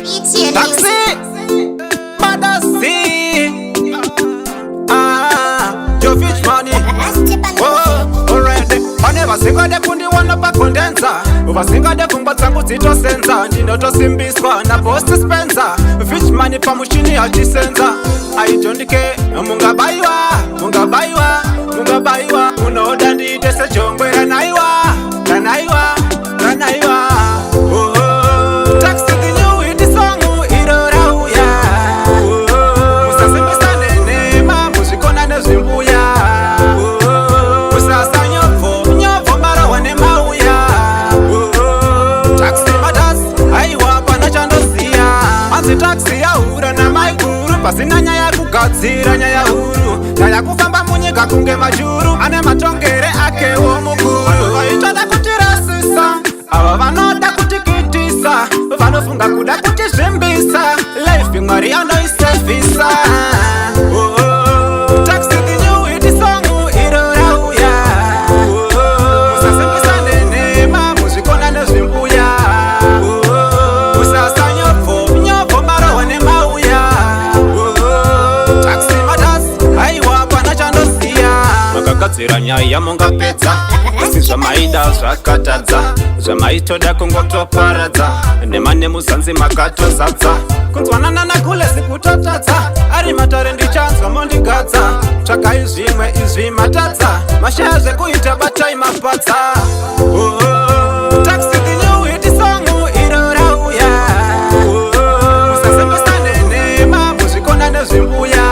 Taxi, Madasi, your fish money. Oh, already. Whenever singa de kundi wana pa kondensa, uvasinga de kumba zangu zito senza, ndinoto simbiswa na post dispenser. Fish money pa mushini hachisenza. Aitondike mungabaiwa, unoda ndite se chongwe ranaiwa. Taxi ya hura na maiguru pasina nyaya kugadzira nyaya huru nyaya kufamba munyika kunge majuru ane matongere ake wo mukuru vaitoda kutirasisa ava vanoda kutikitisa vanofunga kuda kutizvimbisa life mwari anoisevhisa. Taxi the new hit song irorauya musasimbisa nenema muzvikona nezvimbuya makagadzira nyaya mungapedza asi zvamaida zvakatadza zvamaitoda kungotoparadza nemane muzanzi makatozadza kunzwanana nakule sikutotadza ari matare ndichanzwa mondigadza tsvakai zvimwe izvi matadza mashaya zvekuita batai mapadza. Taxi the new hit song irorauya musasimbisa nenema muzvikona nezvimbuya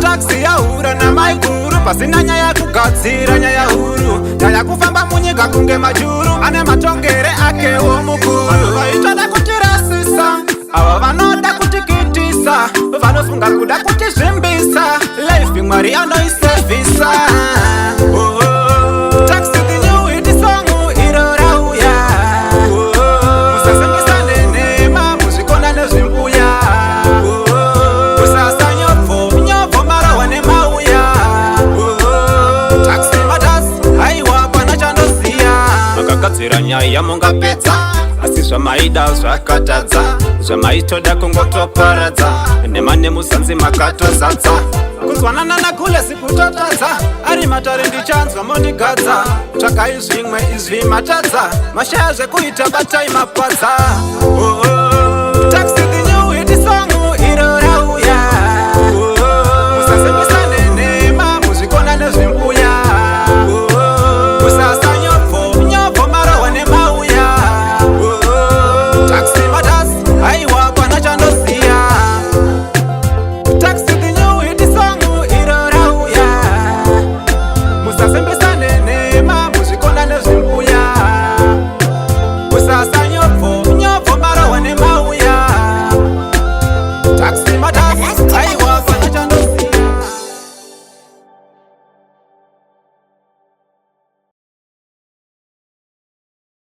taxi ya hura na maiguru pasina nyaya kugadzira nyaya huru nyaya kufamba munyika kunge majuru ane matongere ake wo mukuru vaitoda kutirasisa ava vanoda kutikitisa vanofunga kuda kutizvimbisa life mwari anoisevhisa. Taxi the new hit song irorauya musasimbisa nenema muzvikona nezvimbuya makagadzira nyaya mungapedza asi zvamaida zvakatadza zvamaitoda kungotoparadza nemane muzanzi makatozadza kunzwanana nakule sikutotadza ari matare ndichanzwa mondigadza tsvakai zvimwe izvi matadza mashaya zvekuita batai mapadza.